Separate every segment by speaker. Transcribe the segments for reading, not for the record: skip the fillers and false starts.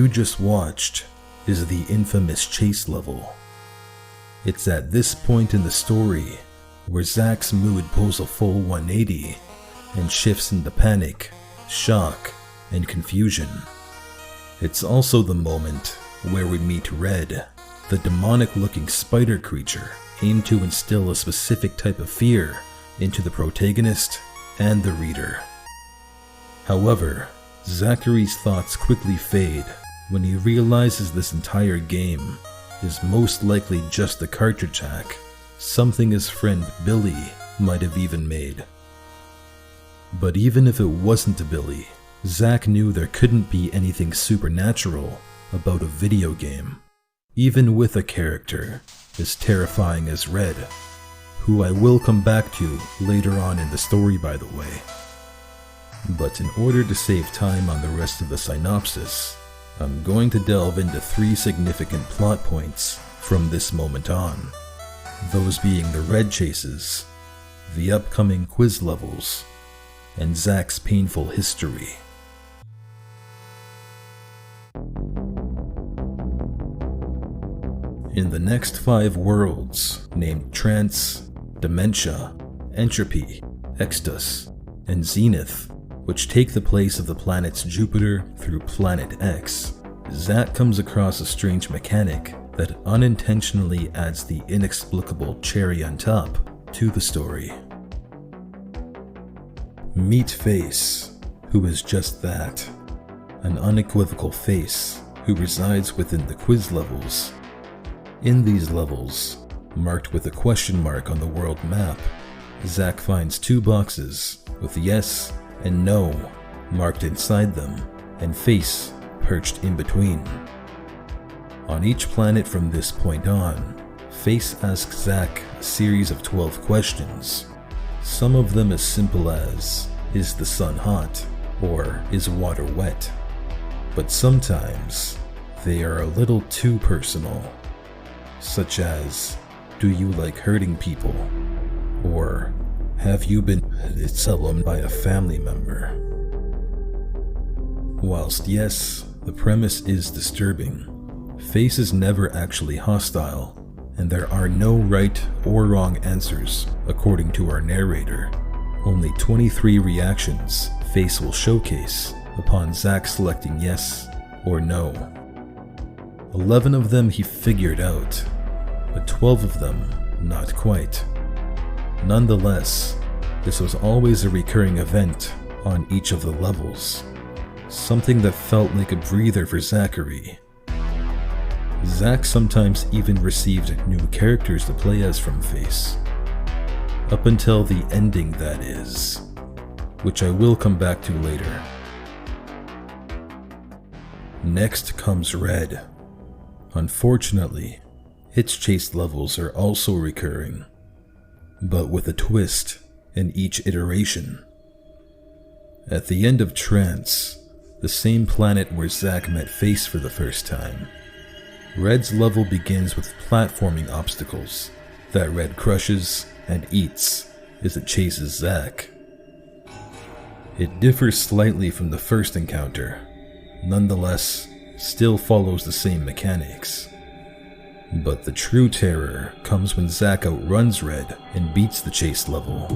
Speaker 1: you just watched is the infamous chase level. It's at this point in the story where Zack's mood pulls a full 180 and shifts into panic, shock, and confusion. It's also the moment where we meet Red, the demonic-looking spider creature aimed to instill a specific type of fear into the protagonist and the reader. However, Zachary's thoughts quickly fade when he realizes this entire game is most likely just a cartridge hack, something his friend Billy might have even made. But even if it wasn't Billy, Zack knew there couldn't be anything supernatural about a video game, even with a character as terrifying as Red, who I will come back to later on in the story, by the way. But in order to save time on the rest of the synopsis, I'm going to delve into 3 significant plot points from this moment on, those being the Red chases, the upcoming quiz levels, and Zack's painful history. In the next 5 worlds, named Trance, Dementia, Entropy, Extus, and Zenith, which take the place of the planets Jupiter through Planet X, Zack comes across a strange mechanic that unintentionally adds the inexplicable cherry on top to the story. Meet Face, who is just that, an unequivocal face who resides within the quiz levels. In these levels, marked with a question mark on the world map, Zack finds 2 boxes with yes and no marked inside them, and Face perched in between. On each planet from this point on, Face asks Zack a series of 12 questions, some of them as simple as, is the sun hot, or is water wet? But sometimes, they are a little too personal, such as, do you like hurting people? Or, have you been stolen by a family member? Whilst yes, the premise is disturbing, Face is never actually hostile, and there are no right or wrong answers according to our narrator. Only 23 reactions Face will showcase upon Zack selecting yes or no. 11 of them he figured out, but 12 of them not quite. Nonetheless, this was always a recurring event on each of the levels, something that felt like a breather for Zachary. Zack sometimes even received new characters to play as from Face, up until the ending, that is, which I will come back to later. Next comes Red. Unfortunately, its chase levels are also recurring, but with a twist in each iteration. At the end of Trance, the same planet where Zack met Face for the first time, Red's level begins with platforming obstacles that Red crushes and eats as it chases Zack. It differs slightly from the first encounter, nonetheless still follows the same mechanics. But the true terror comes when Zack outruns Red and beats the chase level.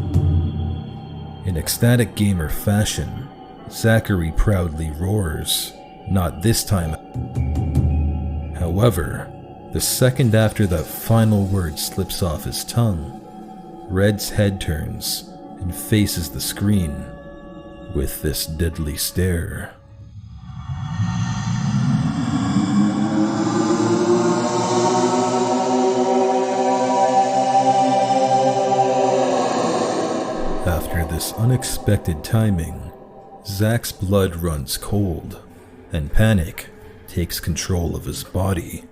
Speaker 1: In ecstatic gamer fashion, Zachary proudly roars, "Not this time." However, the second after that final word slips off his tongue, Red's head turns and faces the screen with this deadly stare. After this unexpected timing, Zack's blood runs cold, and panic takes control of his body.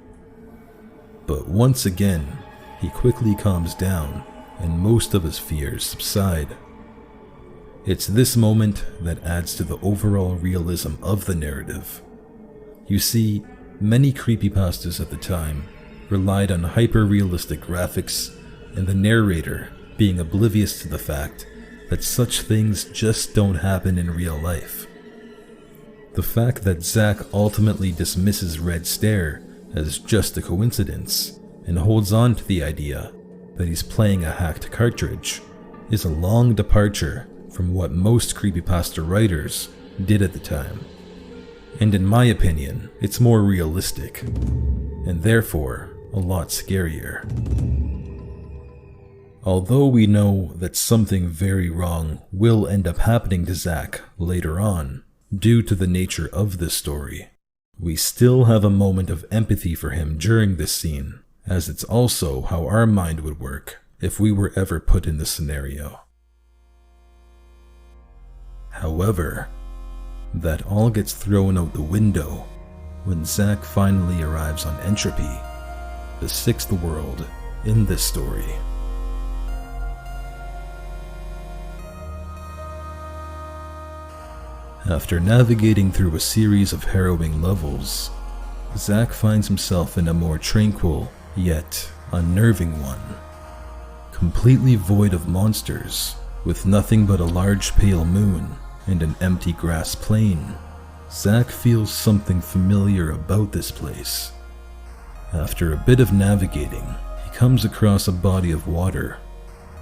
Speaker 1: But once again, he quickly calms down, and most of his fears subside. It's this moment that adds to the overall realism of the narrative. You see, many creepypastas at the time relied on hyper-realistic graphics and the narrator being oblivious to the fact that such things just don't happen in real life. The fact that Zack ultimately dismisses Red Stare as just a coincidence and holds on to the idea that he's playing a hacked cartridge is a long departure from what most creepypasta writers did at the time. And in my opinion, it's more realistic, and therefore a lot scarier. Although we know that something very wrong will end up happening to Zack later on, due to the nature of this story, we still have a moment of empathy for him during this scene, as it's also how our mind would work if we were ever put in this scenario. However, that all gets thrown out the window when Zack finally arrives on Entropy, the sixth world in this story. After navigating through a series of harrowing levels, Zack finds himself in a more tranquil, yet unnerving one. Completely void of monsters, with nothing but a large pale moon and an empty grass plain, Zack feels something familiar about this place. After a bit of navigating, he comes across a body of water.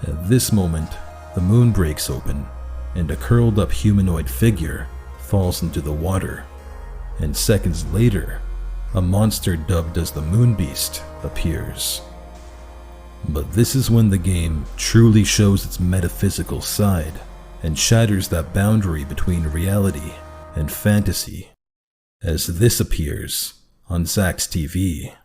Speaker 1: At this moment, the moon breaks open, and a curled up humanoid figure falls into the water, and seconds later, a monster dubbed as the Moon Beast appears. But this is when the game truly shows its metaphysical side, and shatters that boundary between reality and fantasy, as this appears on Zack's TV.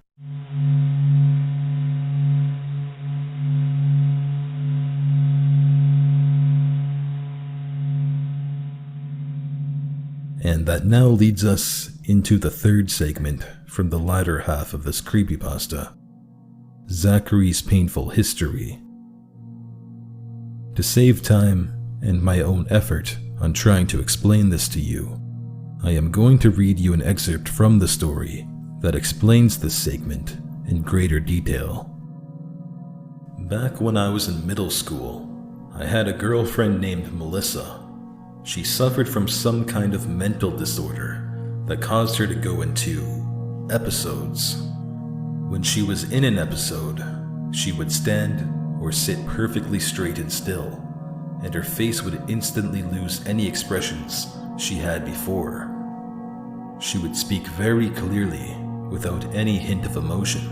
Speaker 1: And that now leads us into the third segment from the latter half of this creepypasta, Zachary's painful history. To save time and my own effort on trying to explain this to you, I am going to read you an excerpt from the story that explains this segment in greater detail. Back when I was in middle school, I had a girlfriend named Melissa. She suffered from some kind of mental disorder that caused her to go into episodes. When she was in an episode, she would stand or sit perfectly straight and still, and her face would instantly lose any expressions she had before. She would speak very clearly without any hint of emotion.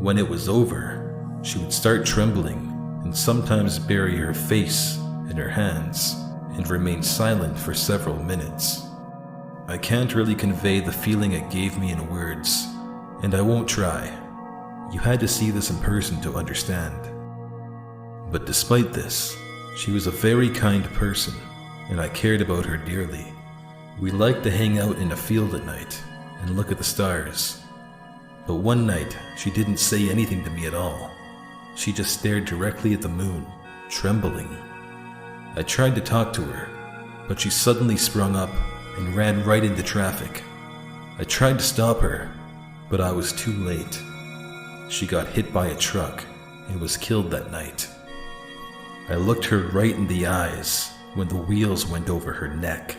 Speaker 1: When it was over, she would start trembling and sometimes bury her face in her hands and remain silent for several minutes. I can't really convey the feeling it gave me in words, and I won't try. You had to see this in person to understand. But despite this, she was a very kind person, and I cared about her dearly. We liked to hang out in a field at night and look at the stars. But one night, she didn't say anything to me at all. She just stared directly at the moon, trembling. I tried to talk to her, but she suddenly sprung up and ran right into traffic. I tried to stop her, but I was too late. She got hit by a truck and was killed that night. I looked her right in the eyes when the wheels went over her neck.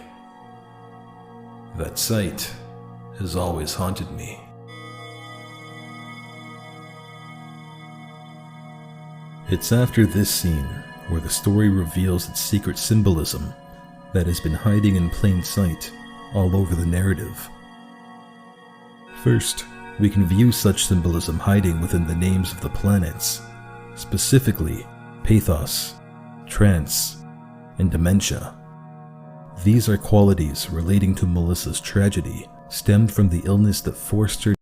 Speaker 1: That sight has always haunted me. It's after this scene where the story reveals its secret symbolism that has been hiding in plain sight all over the narrative. First, we can view such symbolism hiding within the names of the planets, specifically pathos, trance, and dementia. These are qualities relating to Melissa's tragedy stemmed from the illness that forced her